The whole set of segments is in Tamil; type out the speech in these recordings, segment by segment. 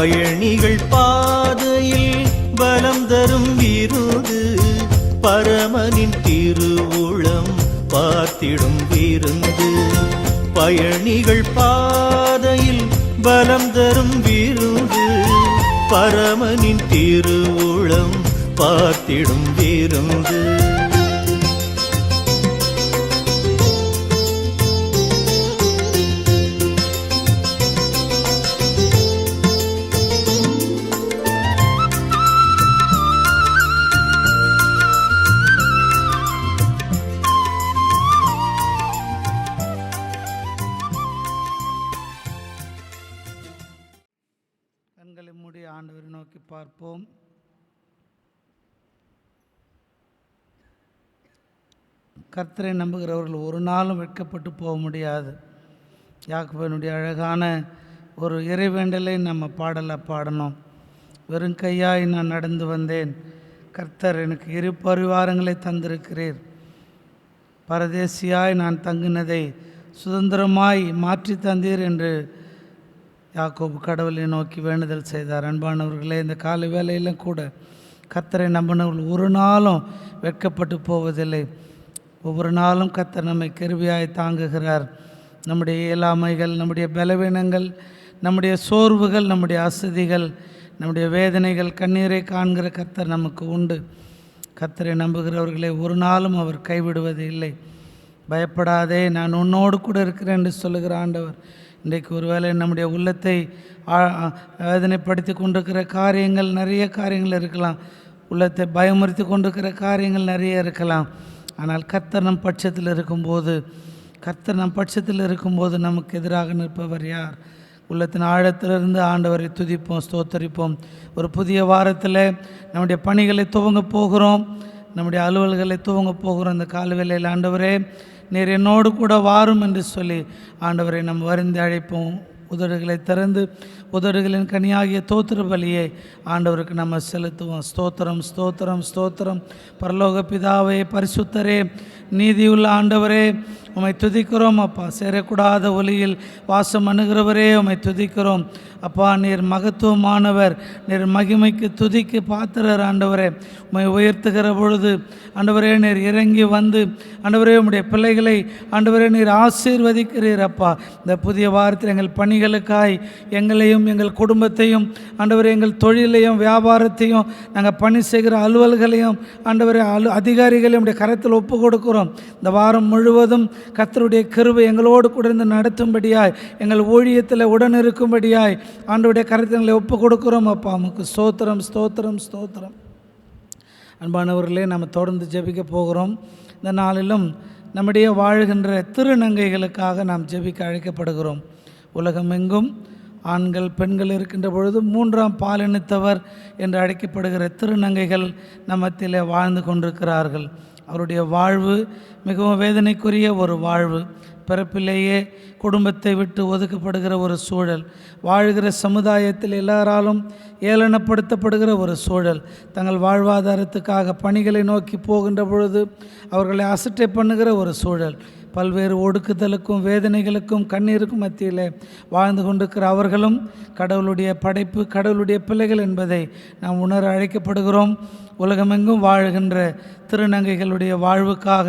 பயணிகள் பாதையில் பலம் தரும் விருது, பரமனின் திருவுளம் பார்த்திடும் விருந்து. பயணிகள் பாதையில் பலம் தரும் விருது, பரமனின் திருவுளம் பார்த்திடும் விருந்து. கண்களை மூடி ஆண்டவரை நோக்கி பார்ப்போம். கர்த்தரை நம்புகிறவர்கள் ஒரு நாளும் வெட்கப்பட்டு போக முடியாது. யாக்கோபினுடைய அழகான ஒரு இறைவேண்டலை நம்ம பாடணும். வெறும் கையாய் நான் நடந்து வந்தேன், கர்த்தர் எனக்கு இரு பரிவாரங்களை தந்திருக்கிறீர். பரதேசியாய் நான் தங்கினதை சுதந்திரமாய் மாற்றி தந்தீர் என்று யாக்கோபு கடவுளை நோக்கி வேண்டுதல் செய்தார். அன்பானவர்களே, இந்த காலை வேளையிலும் கூட கர்த்தரை நம்பினவர்கள் ஒரு நாளும் வெட்கப்பட்டு போவதில்லை. ஒவ்வொரு நாளும் கர்த்தர் நம்மை கிருபையாய் தாங்குகிறார். நம்முடைய இயலாமைகள், நம்முடைய பலவீனங்கள், நம்முடைய சோர்வுகள், நம்முடைய அசதிகள், நம்முடைய வேதனைகள், கண்ணீரை காண்கிற கர்த்தர் நமக்கு உண்டு. கர்த்தரை நம்புகிறவர்களை ஒரு நாளும் அவர் கைவிடுவது இல்லை. பயப்படாதே, நான் உன்னோடு கூட இருக்கிறேன் என்று சொல்லுகிற ஆண்டவர் இன்றைக்கு ஒருவேளை நம்முடைய உள்ளத்தை வேதனைப்படுத்தி கொண்டிருக்கிற காரியங்கள், நிறைய காரியங்கள் இருக்கலாம். உள்ளத்தை பயமுறுத்தி கொண்டிருக்கிற காரியங்கள் நிறைய இருக்கலாம். ஆனால் கர்த்தர் நம் பட்சத்தில் இருக்கும்போது நமக்கு எதிராக நிற்பவர் யார்? உள்ளத்தின் ஆழத்திலிருந்து ஆண்டவரை துதிப்போம், ஸ்தோத்தரிப்போம். ஒரு புதிய வாரத்தில் நம்முடைய பணிகளை துவங்க போகிறோம், நம்முடைய அலுவல்களை துவங்க போகிறோம். இந்த காலவேளையில் ஆண்டவரே நீர் என்னோடு கூட வாரும் என்று சொல்லி ஆண்டவரை நம்ம வருந்தி அழைப்போம். உதடுகளை திறந்து உதடுகளின் கனியாகிய தோத்திர பலியை ஆண்டவருக்கு நம்ம செலுத்துவோம். ஸ்தோத்திரம், ஸ்தோத்திரம், ஸ்தோத்திரம். பரலோக பிதாவே, பரிசுத்தரே, நீதியுள்ள ஆண்டவரே, உம்மை துதிக்கிறோம். அப்பா, சேரக்கூடாத ஒலியில் வாசம் அணுகிறவரே, உம்மை துதிக்கிறோம். அப்பா, நீர் மகத்துவமானவர், நீர் மகிமைக்கு துதிக்கு பாத்திரர். ஆண்டவரே, உம்மை உயர்த்துகிற பொழுது ஆண்டவரே நீர் இறங்கி வந்து ஆண்டவரே உம்முடைய பிள்ளைகளை ஆண்டவரே நீர் ஆசீர்வதிக்கிறீர். அப்பா, இந்த புதிய வாரத்தில் எங்கள் பணிகளுக்காய் எங்களையும் எங்கள் குடும்பத்தையும் ஆண்டவரே எங்கள் தொழிலையும் வியாபாரத்தையும் நாங்கள் பணி செய்கிற அலுவல்களையும் ஆண்டவரே அதிகாரிகளையும் உடைய கரத்தில் ஒப்பு கொடுக்கிறோம். இந்த வாரம் முழுவதும் கர்த்தருடைய கிருபை எங்களோடு கூட இருந்து நடத்தும்படியாய், எங்கள் ஊழியத்தில் உடன் இருக்கும்படியாய் ஆண்டவருடைய கரத்தில் எங்களை ஒப்பு கொடுக்கிறோம். அப்பா, நமக்கு ஸ்தோத்திரம், ஸ்தோத்திரம், ஸ்தோத்திரம். அன்பானவர்களே, நம்ம தொடர்ந்து ஜெபிக்க போகிறோம். இந்த நாளிலும் நம்முடைய வாழ்கின்ற திருநங்கைகளுக்காக நாம் ஜெபிக்க அழைக்கப்படுகிறோம். உலகமெங்கும் ஆண்கள் பெண்கள் இருக்கின்ற பொழுது மூன்றாம் பாலினத்தவர் என்று அழைக்கப்படுகிற திருநங்கைகள் நம்மத்திலே வாழ்ந்து கொண்டிருக்கிறார்கள். அவருடைய வாழ்வு மிகவும் வேதனைக்குரிய ஒரு வாழ்வு. பிறப்பிலேயே குடும்பத்தை விட்டு ஒதுக்கப்படுகிற ஒரு சூழல், வாழ்கிற சமுதாயத்தில் எல்லாராலும் ஏளனப்படுத்தப்படுகிற ஒரு சூழல், தங்கள் வாழ்வாதாரத்துக்காக பணிகளை நோக்கி போகின்ற பொழுது அவர்களை அசட்டை பண்ணுகிற ஒரு சூழல், பல்வேறு ஒடுக்குதலுக்கும் வேதனைகளுக்கும் கண்ணீருக்கும் மத்தியில் வாழ்ந்து கொண்டிருக்கிற அவர்களும் கடவுளுடைய படைப்பு, கடவுளுடைய பிள்ளைகள் என்பதை நாம் உணர அழைக்கப்படுகிறோம். உலகமெங்கும் வாழ்கின்ற திருநங்கைகளுடைய வாழ்வுக்காக,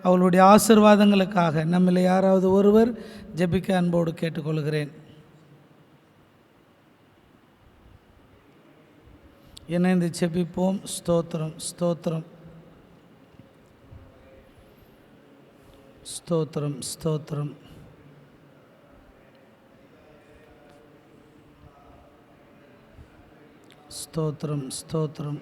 அவளுடைய ஆசீர்வாதங்களுக்காக நம்மில் யாராவது ஒருவர் ஜெபிக்க அன்போடு கேட்டுக்கொள்கிறேன். இணைந்து ஜெபிப்போம். ஸ்தோத்திரம், ஸ்தோத்திரம், ஸ்தோத்திரம், ஸ்தோத்திரம். ஸ்தோத்திரம், ஸ்தோத்திரம்.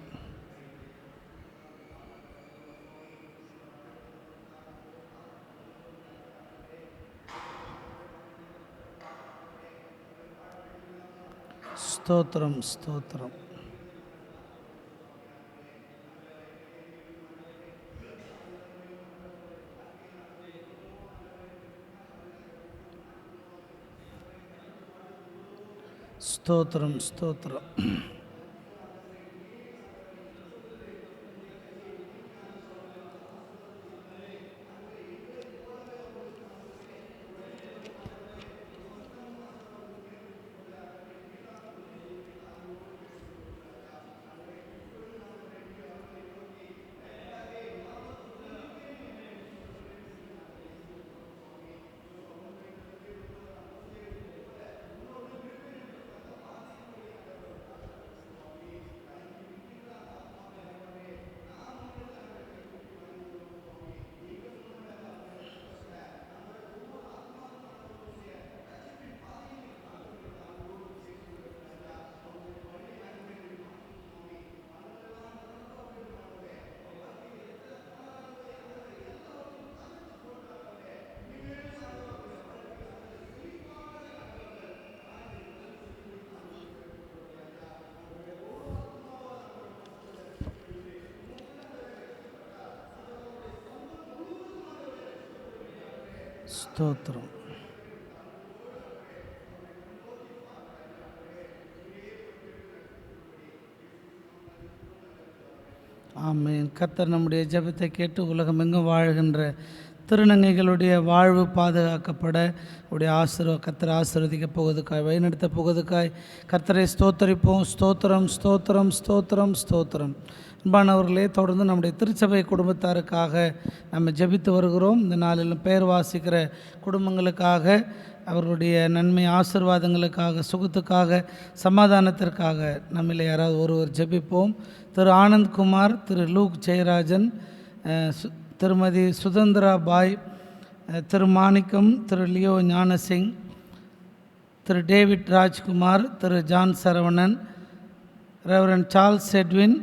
ஸ்தோத்திரம், ஸ்தோத்திரம். ஸ்தோத்திரம், ஸ்தோத்திரம். ஸ்தோத்திரம். ஆமென். கர்த்தர் நம்முடைய ஜெபத்தை கேட்டு உலகமெங்கும் வாழ்கின்ற திருநங்கைகளுடைய வாழ்வு பாதுகாக்கப்பட உடைய கர்த்தர் ஆசீர்வதிக்க போவதுக்காய் வழிநடத்த போவதுக்காய் கர்த்தரை ஸ்தோத்தரிப்போம். ஸ்தோத்திரம் ஸ்தோத்திரம் ஸ்தோத்திரம் ஸ்தோத்திரம். அன்பானவர்களே, தொடர்ந்து நம்முடைய திருச்சபை குடும்பத்தாருக்காக நம்ம ஜெபித்து வருகிறோம். இந்த நாளிலும் பெயர் வாசிக்கிற குடும்பங்களுக்காக, அவர்களுடைய நன்மை ஆசீர்வாதங்களுக்காக, சுகத்துக்காக, சமாதானத்திற்காக நம்மில் யாராவது ஒருவர் ஜெபிப்போம். Thiru Anandkumar, Thiru Luke Jayarajan, Thirumathi Suthanthira Bai, Thiru Manickam, Thiru Leo Gnanasingh, Thiru David Rajkumar, Thiru John Saravanan, Reverend Charles Edwin,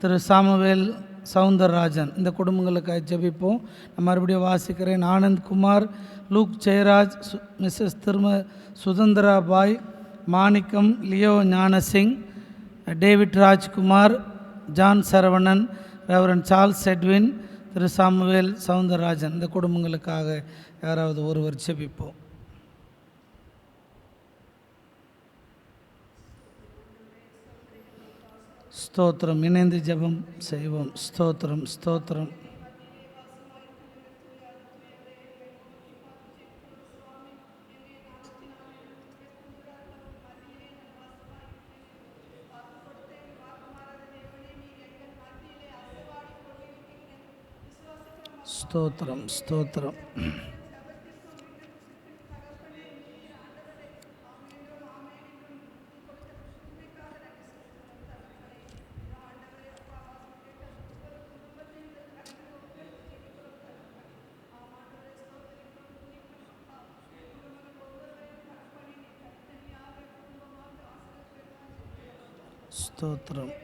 Thiru Samuel Soundararajan. இந்த குடும்பங்களுக்காக ஜெபிப்போம். நான் மறுபடியும் வாசிக்கிறேன். Anandkumar, Luke Jayaraj, Mrs Suthanthira Bai, Manickam, Leo Gnanasingh, David Rajkumar, John Saravanan, Reverend Charles Edwin, Thiru Samuel Soundararajan. இந்த குடும்பங்களுக்காக யாராவது ஒருவர் ஜெபிப்போம். ஸ்தோத்திரம். இணைந்து ஜெபம் செய்வோம். ஸ்தோத்திரம் ஸ்தோத்திரம். ஸ்தோத்திரம் ஸ்தோத்திரம். ஸ்தோத்திரம்.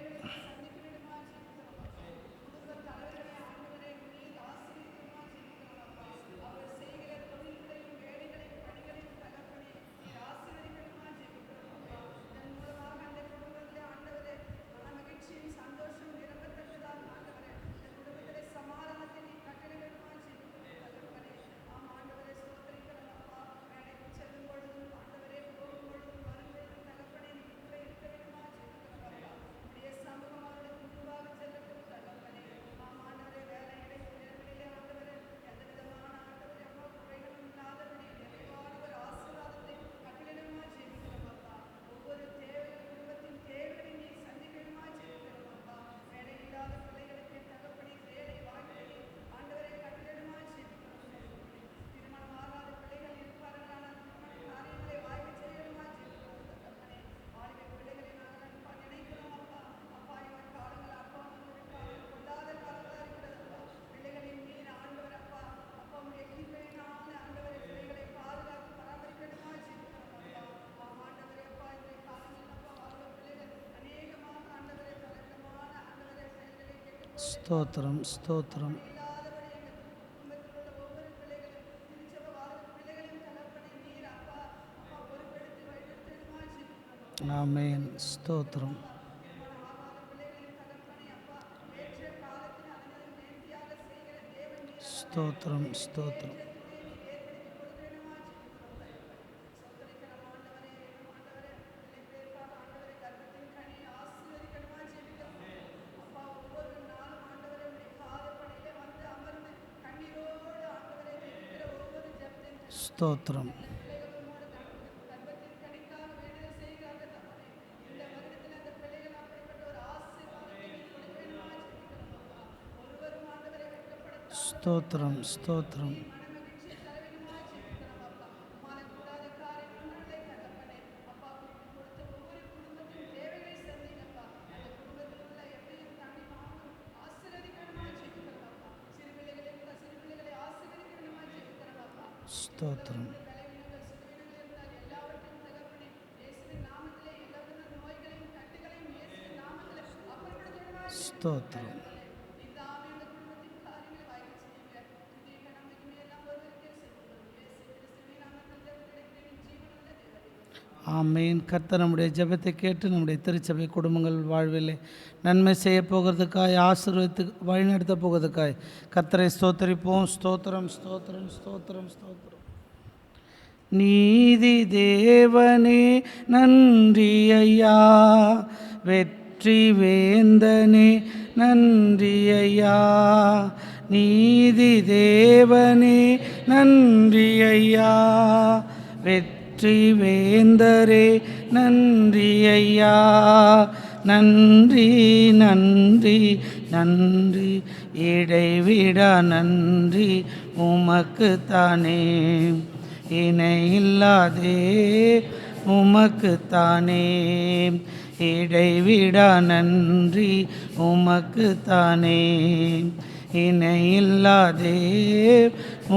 ஸ்தோத்திரம் ஸ்தோத்திரம். ஆமென். ஸ்தோத்திரம். ஸ்தோத்திரம் ஸ்தோத்திரம். ஸ்தோத்திரம். ஸ்தோத்திரம் ஸ்தோத்திரம். ஸ்தோத்திரம். ஸ்தோத்திரம். ஆமென். கர்த்தர் நம்முடைய ஜெபத்தை கேட்டு நம்முடைய திருச்சபை குடும்பங்கள் வாழ்விலே நன்மை செய்ய போகிறதுக்காய், ஆசீர்வதித்து வழிநடத்த போகிறதுக்காய் கர்த்தரை ஸ்தோத்தரிப்போம். ஸ்தோத்திரம் ஸ்தோத்திரம் ஸ்தோத்திரம் ஸ்தோத்திரம். நீதி தேவனே நன்றி ஐயா, வெற்றி வேந்தனே நன்றி ஐயா, நீதி தேவனே நன்றி ஐயா, வெற்றி வேந்தரே நன்றி ஐயா, நன்றி நன்றி நன்றி, இடைவிடா நன்றி உமக்குத்தானே, இணையில்லாதே உமக்குத்தானே, இடைவிடா நன்றி உமக்குத்தானே, இணையில்லாதே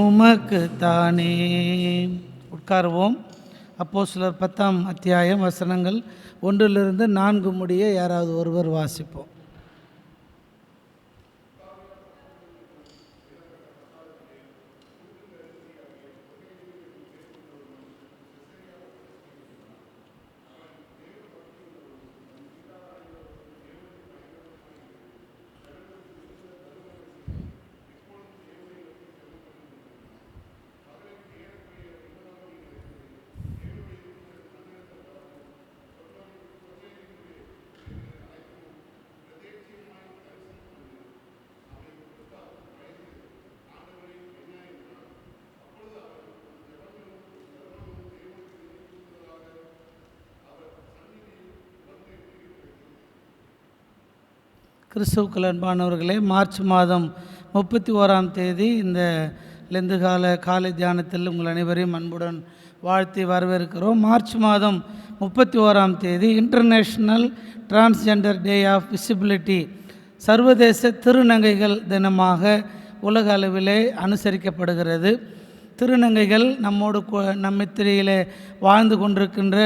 உமக்குத்தானே. உட்காருவோம். அப்போஸ்தலர் 10ஆம் அத்தியாயம் வசனங்கள் 1 - 4 முடிய யாராவது ஒருவர் வாசிப்போம். கிறிஸ்துவுக்குள் அன்பானவர்களே, மார்ச் மாதம் 31ஆம் தேதி இந்த லெந்து காலை தியானத்தில் உங்கள் அனைவரையும் அன்புடன் வாழ்த்தி வரவேற்கிறோம். மார்ச் மாதம் 31ஆம் தேதி international transgender day of visibility, சர்வதேச திருநங்கைகள் தினமாக உலக அளவிலே அனுசரிக்கப்படுகிறது. திருநங்கைகள் நம்மித்திரையிலே வாழ்ந்து கொண்டிருக்கின்ற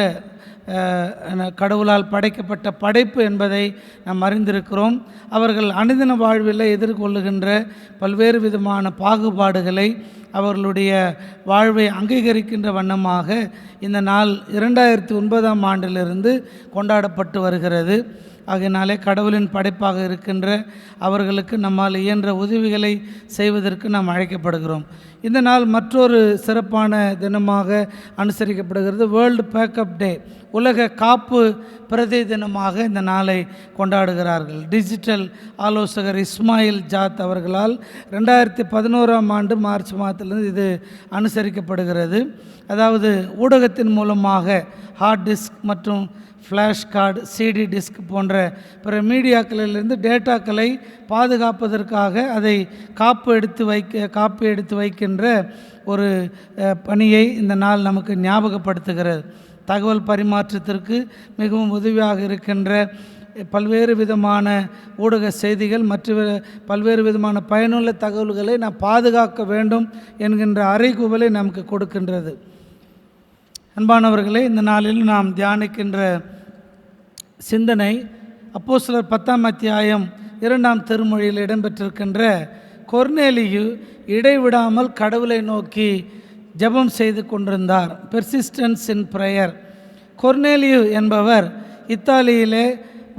கடவுளால் படைக்கப்பட்ட படைப்பு என்பதை நாம் அறிந்திருக்கிறோம். அவர்கள் அனுதின வாழ்வில் எதிர்கொள்ளுகின்ற பல்வேறு விதமான பாகுபாடுகளை அவர்களுடைய வாழ்வை அங்கீகரிக்கின்ற வண்ணமாக இந்த நாள் 2009ஆம் ஆண்டிலிருந்து கொண்டாடப்பட்டு வருகிறது. ஆகையினாலே கடவுளின் படைப்பாக இருக்கின்ற அவர்களுக்கு நம்மால் இயன்ற உதவிகளை செய்வதற்கு நாம் அழைக்கப்படுகிறோம். இந்த நாள் மற்றொரு சிறப்பான தினமாக அனுசரிக்கப்படுகிறது. வேர்ல்டு பேக்கப் டே, உலக காப்பு பிரதி தினமாக இந்த நாளை கொண்டாடுகிறார்கள். டிஜிட்டல் ஆலோசகர் இஸ்மாயில் ஜாத் அவர்களால் 2011ஆம் ஆண்டு மார்ச் மாதத்திலிருந்து இது அனுசரிக்கப்படுகிறது. அதாவது ஊடகத்தின் மூலமாக ஹார்ட் டிஸ்க் மற்றும் ஃப்ளாஷ் கார்டு, சிடி டிஸ்க் போன்ற பிற மீடியாக்களிலிருந்து டேட்டாக்களை பாதுகாப்பதற்காக அதை காப்பி எடுத்து வைக்கின்ற ஒரு பணியை இந்த நாள் நமக்கு ஞாபகப்படுத்துகிறது. தகவல் பரிமாற்றத்திற்கு மிகவும் உதவியாக இருக்கின்ற பல்வேறு விதமான ஊடக செய்திகள் மற்றும் பல்வேறு விதமான பயனுள்ள தகவல்களை நாம் பாதுகாக்க வேண்டும் என்கின்ற அறைகூவலை நமக்கு கொடுக்கின்றது. அன்பானவர்களே, இந்த நாளில் நாம் தியானிக்கின்ற சிந்தனை அப்போஸ்தலர் 10ஆம் அத்தியாயம் 2ஆம் திருமொழியில் இடம்பெற்றிருக்கின்ற கொர்நேலியு இடைவிடாமல் கடவுளை நோக்கி ஜெபம் செய்து கொண்டிருந்தார். Persistence in prayer. கொர்நேலியு என்பவர் இத்தாலியிலே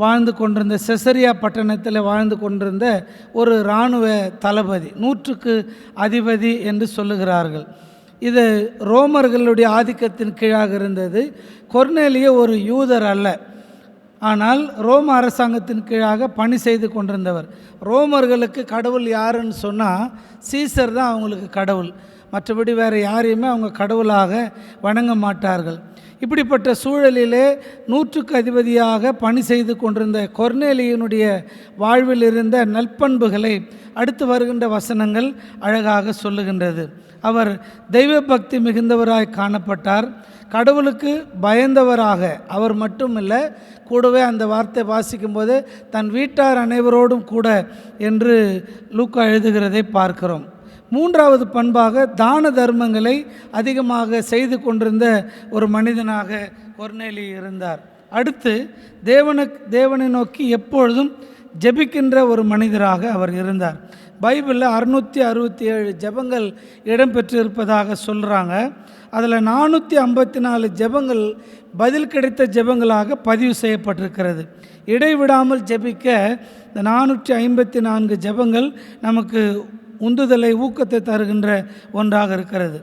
வாழ்ந்து கொண்டிருந்த செசரியா பட்டணத்தில் வாழ்ந்து கொண்டிருந்த ஒரு இராணுவ தளபதி, 100க்கு அதிபதி என்று சொல்லுகிறார்கள். இது ரோமர்களுடைய ஆதிக்கத்தின் கீழாக இருந்தது. கொர்நேலியு ஒரு யூதர் அல்ல, ஆனால் ரோம அரசாங்கத்தின் கீழாக பணி செய்து கொண்டிருந்தவர். ரோமர்களுக்கு கடவுள் யாருன்னு சொன்னால் சீசர் தான் அவங்களுக்கு கடவுள், மற்றபடி வேறு யாரையுமே அவங்க கடவுளாக வணங்க மாட்டார்கள். இப்படிப்பட்ட சூழலிலே 100க்கு அதிபதியாக பணி செய்து கொண்டிருந்த கொர்நேலியனுடைய வாழ்வில் இருந்த நற்பண்புகளை அடுத்து வருகின்ற வசனங்கள் அழகாக சொல்லுகின்றது. அவர் தெய்வ பக்தி மிகுந்தவராய் காணப்பட்டார். கடவுளுக்கு பயந்தவராக அவர் மட்டும் இல்லை, கூடவே அந்த வார்த்தை வாசிக்கும் போது தன் வீட்டார் அனைவரோடும் கூட என்று லூக்கா எழுதுகிறதை பார்க்கிறோம். 3வது பண்பாக தான தர்மங்களை அதிகமாக செய்து கொண்டிருந்த ஒரு மனிதனாக கொர்நேலியு இருந்தார். அடுத்து தேவனை நோக்கி எப்பொழுதும் ஜெபிக்கின்ற ஒரு மனிதராக அவர் இருந்தார். பைபிளில் 667 ஜெபங்கள் இடம்பெற்று இருப்பதாக சொல்கிறாங்க. அதில் 454 ஜெபங்கள் பதில் கிடைத்த ஜெபங்களாக பதிவு செய்யப்பட்டிருக்கிறது. இடைவிடாமல் ஜெபிக்க இந்த 454 ஜெபங்கள் நமக்கு உந்துதலை ஊக்கத்தை தருகின்ற ஒன்றாக இருக்கிறது.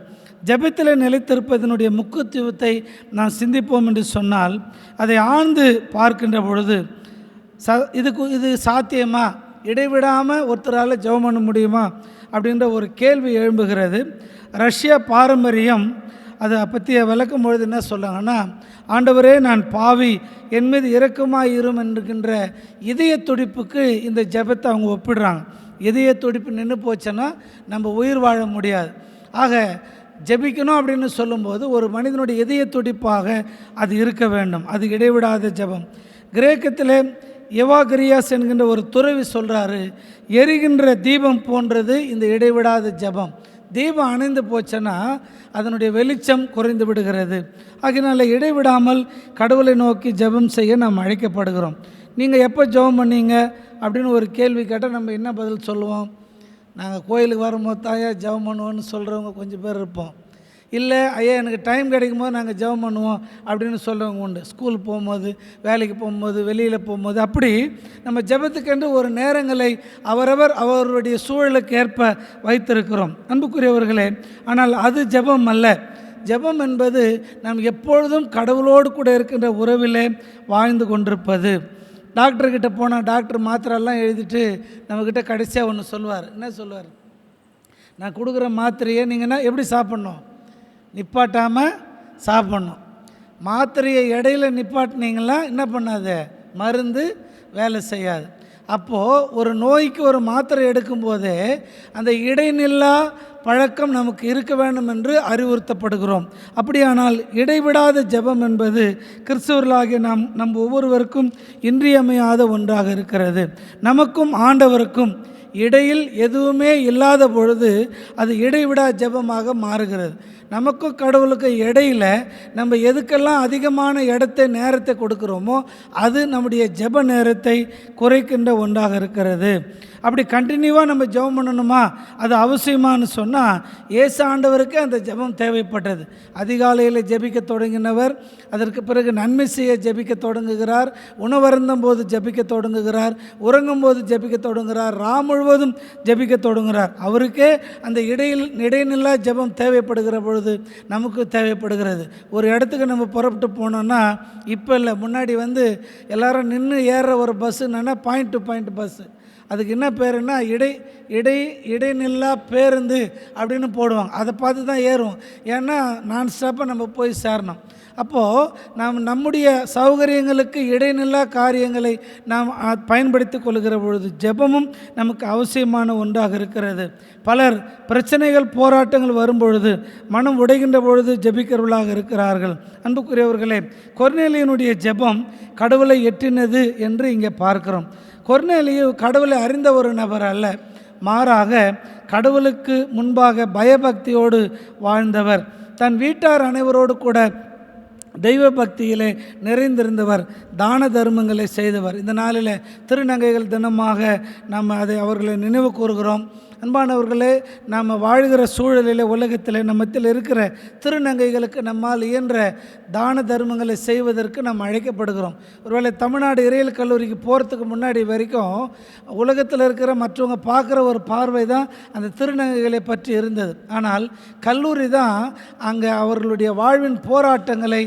ஜெபத்தில் நிலைத்திருப்பதனுடைய முக்கியத்துவத்தை நாம் சிந்திப்போம் என்று சொன்னால், அதை ஆழ்ந்து பார்க்கின்ற பொழுது இது சாத்தியமா, இடைவிடாமல் ஒருத்தரால் ஜெபம் பண்ண முடியுமா அப்படின்ற ஒரு கேள்வி எழும்புகிறது. ரஷ்யா பாரம்பரியம் அதை பற்றிய விளக்கும் பொழுது என்ன சொல்கிறாங்கன்னா, ஆண்டவரே நான் பாவி, என் மீது இரக்கமாக இரும் என்கின்ற இதய துடிப்புக்கு இந்த ஜெபத்தை அவங்க ஒப்பிடுறாங்க. இதய துடிப்பு நின்று போச்சுன்னா நம்ம உயிர் வாழ முடியாது. ஆக ஜெபிக்கணும் அப்படின்னு சொல்லும்போது ஒரு மனிதனுடைய இதய துடிப்பாக அது இருக்க வேண்டும். அது இடைவிடாத ஜெபம். கிரேக்கத்தில் எவாகிரியாஸ் என்கின்ற ஒரு துறவி சொல்கிறாரு, எரிகின்ற தீபம் போன்றது இந்த இடைவிடாத ஜெபம். தீபம் அணைந்து போச்சுன்னா அதனுடைய வெளிச்சம் குறைந்து விடுகிறது. அதனால் இடைவிடாமல் கடவுளை நோக்கி ஜெபம் செய்ய நாம் அழைக்கப்படுகிறோம். நீங்கள் எப்போ ஜெபம் பண்ணீங்க அப்படின்னு ஒரு கேள்வி கேட்டால் நம்ம என்ன பதில் சொல்லுவோம்? நாங்கள் கோயிலுக்கு வரும்போது தாயா ஜெபம் பண்ணுவோன்னு சொல்கிறவங்க கொஞ்சம் பேர் இருப்போம். இல்லை ஐயா எனக்கு டைம் கிடைக்கும் போது நாங்கள் ஜெபம் பண்ணுவோம் அப்படின்னு சொல்கிறவங்க உண்டு. ஸ்கூல் போகும்போது, வேலைக்கு போகும்போது, வெளியில் போகும்போது, அப்படி நம்ம ஜெபத்துக்கென்று ஒரு நேரங்களை அவரவர் அவருடைய சூழலுக்கு ஏற்ப வைத்திருக்கிறோம். அன்புக்குரியவர்களே, ஆனால் அது ஜெபம் அல்ல. ஜெபம் என்பது நாம் எப்பொழுதும் கடவுளோடு கூட இருக்கின்ற உறவிலே வாழ்ந்து கொண்டிருப்பது. டாக்டர்கிட்ட போனால் டாக்டர் மாத்திரைலாம் எழுதிட்டு நம்மக்கிட்ட கடைசியாக ஒன்று சொல்லுவார். என்ன சொல்லுவார்? நான் கொடுக்குற மாத்திரையை நீங்கள் எப்படி சாப்பிட்ணும்? நிப்பாட்டாமல் சாப்பிட்ணும். மாத்திரையை இடையில நிப்பாட்டினீங்களா என்ன பண்ணாது? மருந்து வேலை செய்யாது. அப்போது ஒரு நோய்க்கு ஒரு மாத்திரை எடுக்கும்போதே அந்த இடைநில்லா பழக்கம் நமக்கு இருக்க வேண்டும் என்று அறிவுறுத்தப்படுகிறோம். அப்படியானால் இடைவிடாத ஜெபம் என்பது கிறிஸ்தவர்களாகிய நம் ஒவ்வொருவருக்கும் இன்றியமையாத ஒன்றாக இருக்கிறது. நமக்கும் ஆண்டவருக்கும் இடையில் எதுவுமே இல்லாத பொழுது அது இடைவிடா ஜெபமாக மாறுகிறது. நமக்கும் கடவுளுக்கு இடையில் நம்ம எதுக்கெல்லாம் அதிகமான இடத்தை நேரத்தை கொடுக்குறோமோ அது நம்முடைய ஜெப நேரத்தை குறைக்கின்ற ஒன்றாக இருக்கிறது. அப்படி கண்டினியூவாக நம்ம ஜெபம் பண்ணணுமா, அது அவசியமானு சொன்னால், இயேசு ஆண்டவருக்கு அந்த ஜெபம் தேவைப்பட்டது. அதிகாலையில் ஜெபிக்க தொடங்கினவர் அதற்கு பிறகு நன்மை செய்ய ஜெபிக்க தொடங்குகிறார், உணவருந்தும் போது ஜெபிக்க தொடங்குகிறார், உறங்கும் போது ஜெபிக்க தொடங்குகிறார், முழுவதும் ஜெபிக்க தொடங்குகிறார். அவருக்கே அந்த இடைநில்லா ஜெபம் தேவைப்படுகிற பொழுது நமக்கு தேவைப்படுகிறது. ஒரு இடத்துக்கு நம்ம புறப்பட்டு போனோம்னா, இப்போ இல்லை, முன்னாடி எல்லாரும் நின்று ஏறுற ஒரு பஸ்ஸு என்னென்னா பாயிண்ட் டு பாயிண்ட் பஸ்ஸு. அதுக்கு என்ன பேருன்னா இடைநில்லா பேருந்து அப்படின்னு போடுவாங்க. அதை பார்த்து தான் ஏறுவோம். ஏன்னா நான் ஸ்டாப்பாக நம்ம போய் சேரணும். அப்போது நாம் நம்முடைய சௌகரியங்களுக்கு இடைநில்லா காரியங்களை நாம் பயன்படுத்தி கொள்கிற பொழுது ஜெபமும் நமக்கு அவசியமான ஒன்றாக இருக்கிறது. பலர் பிரச்சனைகள் போராட்டங்கள் வரும்பொழுது மனம் உடைகின்ற பொழுது ஜெபிக்கிறவர்களாக இருக்கிறார்கள். அன்புக்குரியவர்களே, கொர்நேலியனுடைய ஜெபம் கடவுளை எட்டினது என்று இங்கே பார்க்கிறோம். கொர்நேலியு கடவுளை அறிந்த ஒரு நபர் அல்ல, மாறாக கடவுளுக்கு முன்பாக பயபக்தியோடு வாழ்ந்தவர். தன் வீட்டார் அனைவரோடு கூட தெய்வ பக்தியிலே நிறைந்திருந்தவர், தான தர்மங்களை செய்தவர். இந்த நாளில் திருநங்கைகள் தினமாக நாம் அவர்களை நினைவு கூறுகிறோம். அன்பானவர்களே, நாம் வாழ்கிற சூழலில் உலகத்தில் நம்மத்தில் இருக்கிற திருநங்கைகளுக்கு நம்மால் இயன்ற தான தர்மங்களை செய்வதற்கு நாம் அழைக்கப்படுகிறோம். ஒருவேளை தமிழ்நாடு இறையியல் கல்லூரிக்கு போகிறதுக்கு முன்னாடி வரைக்கும் உலகத்தில் இருக்கிற மற்றவங்க பார்க்குற ஒரு பார்வை தான் அந்த திருநங்கைகளை பற்றி இருந்தது. ஆனால் கல்லூரி தான் அங்கே அவர்களுடைய வாழ்வின் போராட்டங்களை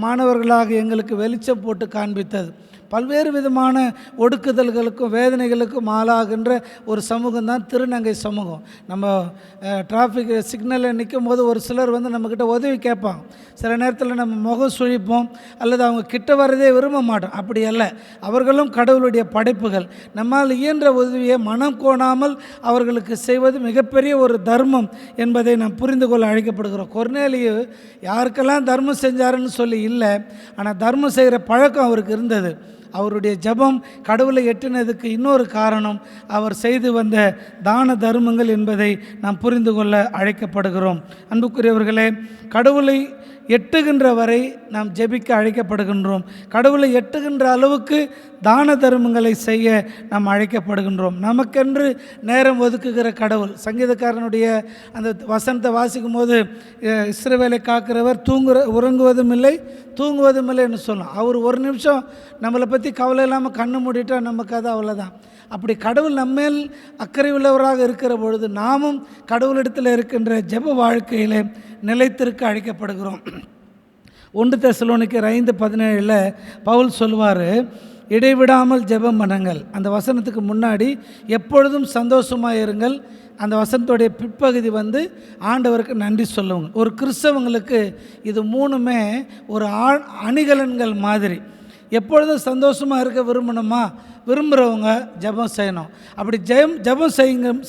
மாணவர்களாக எங்களுக்கு வெளிச்சம் போட்டு காண்பித்தது. பல்வேறு விதமான ஒடுக்குதல்களுக்கும் வேதனைகளுக்கும் ஆளாகின்ற ஒரு சமூகம் தான் திருநங்கை சமூகம். நம்ம டிராஃபிக் சிக்னலில் நிற்கும் போது ஒரு சிலர் நம்மக்கிட்ட உதவி கேட்பாங்க. சில நேரத்தில் நம்ம முகம் சுழிப்போம் அல்லது அவங்க கிட்ட வரதே விரும்ப மாட்டோம். அப்படி அல்ல, அவர்களும் கடவுளுடைய படைப்புகள். நம்மால் இயன்ற உதவியை மனம் கோணாமல் அவர்களுக்கு செய்வது மிகப்பெரிய ஒரு தர்மம் என்பதை நாம் புரிந்து கொள்ள அழைக்கப்படுகிறோம். கொர்நேலியு யாருக்கெல்லாம் தர்மம் செஞ்சாருன்னு சொல்லி இல்லை, ஆனால் தர்மம் செய்கிற பழக்கம் அவருக்கு இருந்தது. அவருடைய ஜெபம் கடவுளை எட்டினதுக்கு இன்னொரு காரணம் அவர் செய்து வந்த தான தர்மங்கள் என்பதை நாம் புரிந்து கொள்ள அழைக்கப்படுகிறோம். அன்புக்குரியவர்களே, கடவுளை எட்டுகின்ற வரை நாம் ஜெபிக்க அழைக்கப்படுகின்றோம். கடவுளை எட்டுகின்ற அளவுக்கு தான தர்மங்களை செய்ய நாம் அழைக்கப்படுகின்றோம். நமக்கென்று நேரம் ஒதுக்குகிற கடவுள். சங்கீதக்காரனுடைய அந்த வசனத்தை வாசிக்கும் போது இஸ்ரவேலை காக்கிறவர் உறங்குவதும் இல்லை தூங்குவதும் இல்லைன்னு சொல்லலாம். அவர் ஒரு நிமிஷம் நம்மளை பற்றி கவலை இல்லாமல் கண்ணு மூடிட்டா நமக்கு அது அவ்வளோதான். அப்படி கடவுள் நம்மேல் அக்கறை உள்ளவராக இருக்கிற பொழுது நாமும் கடவுளிடத்தில் இருக்கின்ற ஜெப வாழ்க்கையில் நிலைத்திருக்க அழைக்கப்படுகிறோம். 1 தெசலோனிக்கர் 5:17 பவுல் சொல்வார், இடைவிடாமல் ஜெபம் பண்ணுங்கள். அந்த வசனத்துக்கு முன்னாடி எப்பொழுதும் சந்தோஷமாக இருங்கள். அந்த வசனத்துடைய பிற்பகுதி ஆண்டவருக்கு நன்றி சொல்லுவாங்க. ஒரு கிறிஸ்தவங்களுக்கு இது மூணுமே ஒரு அணிகலன்கள் மாதிரி. எப்பொழுதும் சந்தோஷமாக இருக்க விரும்புகிறவங்க ஜெபம் செய்யணும். அப்படி ஜெபம்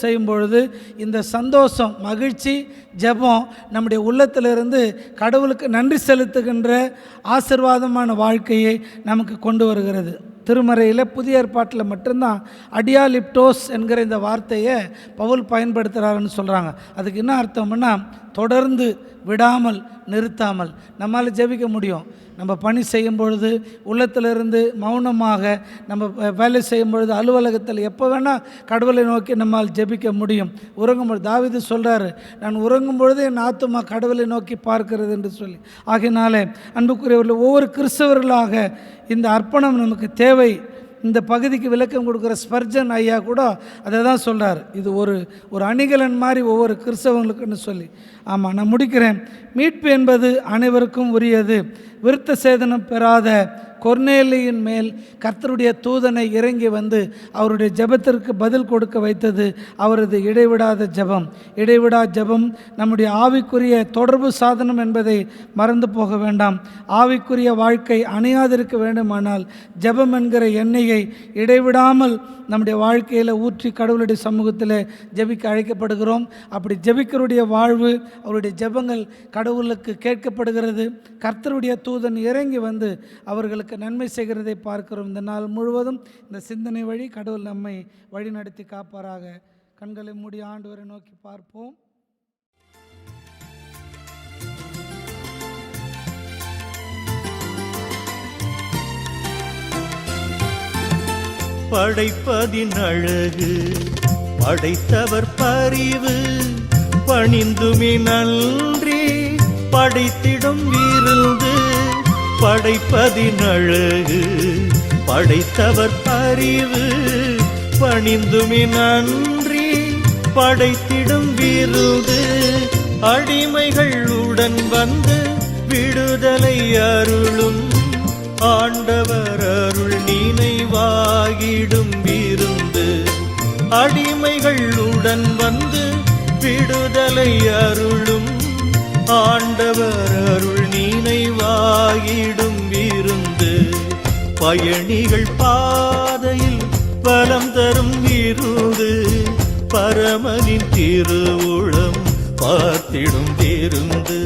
செய்யும் பொழுது இந்த சந்தோஷம், மகிழ்ச்சி, ஜெபம் நம்முடைய உள்ளத்திலிருந்து கடவுளுக்கு நன்றி செலுத்துகின்ற ஆசீர்வாதமான வாழ்க்கையை நமக்கு கொண்டு வருகிறது. திருமறையில் புதிய ஏற்பாட்டில் மட்டும்தான் அடியாலிப்டோஸ் என்கிற இந்த வார்த்தையை பவுல் பயன்படுத்துகிறாருன்னு சொல்கிறாங்க. அதுக்கு என்ன அர்த்தம்னா, தொடர்ந்து, விடாமல், நிறுத்தாமல் நம்மால் ஜெபிக்க முடியும். நம்ம பணி செய்யும் பொழுது உள்ளத்திலிருந்து மௌனமாக, நம்ம வேலை செய்யும் பொழுது அலுவலகத்தில் எப்போ வேணால் கடவுளை நோக்கி நம்மால் ஜெபிக்க முடியும். உறங்கும்பொழுது தாவீது சொல்கிறாரு, நான் உறங்கும் பொழுது என் ஆத்துமா கடவுளை நோக்கி பார்க்கிறது என்று சொல்லி. ஆகையினாலே அன்புக்குரியவர்கள், ஒவ்வொரு கிறிஸ்தவர்களாக இந்த அர்ப்பணம் நமக்கு தேவை. இந்த பகுதிக்கு விளக்கம் கொடுக்குற ஸ்பர்ஜன் ஐயா கூட அதை தான் சொல்கிறார். இது ஒரு அணிகலன் மாதிரி ஒவ்வொரு கிறிஸ்தவங்களுக்குன்னு சொல்லி. ஆமாம், நான் முடிக்கிறேன். மீட்பு என்பது அனைவருக்கும் உரியது. விருத்த சேதனம் பெறாத கொர்நேலியின் மேல் கர்த்தருடைய தூதனை இறங்கி அவருடைய ஜெபத்திற்கு பதில் கொடுக்க வைத்தது அவரது இடைவிடாத ஜெபம். இடைவிடா ஜெபம் நம்முடைய ஆவிக்குரிய தொடர்பு சாதனம் என்பதை மறந்து போக வேண்டாம். ஆவிக்குரிய வாழ்க்கை அணையாதிருக்க வேண்டுமானால் ஜெபம் என்கிற எண்ணெயை இடைவிடாமல் நம்முடைய வாழ்க்கையில் ஊற்றி கடவுளுடைய சமூகத்தில் ஜெபிக்க அழைக்கப்படுகிறோம். அப்படி ஜெபிக்கருடைய வாழ்வு, அவருடைய ஜெபங்கள் கடவுளுக்கு கேட்கப்படுகிறது. கர்த்தருடைய தூதன் இறங்கி அவர்களுக்கு நன்மை செய்கிறதை பார்க்கிறோம். இந்த நாள் முழுவதும் இந்த சிந்தனை வழி கடவுள் நம்மை வழி நடத்தி காப்பாராக. கண்களை மூடி ஆண்டவரை நோக்கி பார்ப்போம். படைப்பதின் அழகு, படைத்தவர் பரிவு, பணிந்துமே நன்றி படைத்திடும் விருந்து. படைப்பதின் அழகு, படைத்தவர் பரிவு, பணிந்துமே நன்றி படைத்திடும் விருந்து. அடிமைகள் உடன் விடுதலை அருளும் ஆண்டவர் அருள் நினைவாகிடும் விருந்து. அடிமைகள் உடன் விடுதலை அருளும் ஆண்டவர் அருள் நினைவாகிடும் விருந்து. பயணிகள் பாதையில் பலம் தரும் விருந்து. பரமனின் திருவுளம் பார்த்திடும் விருந்து.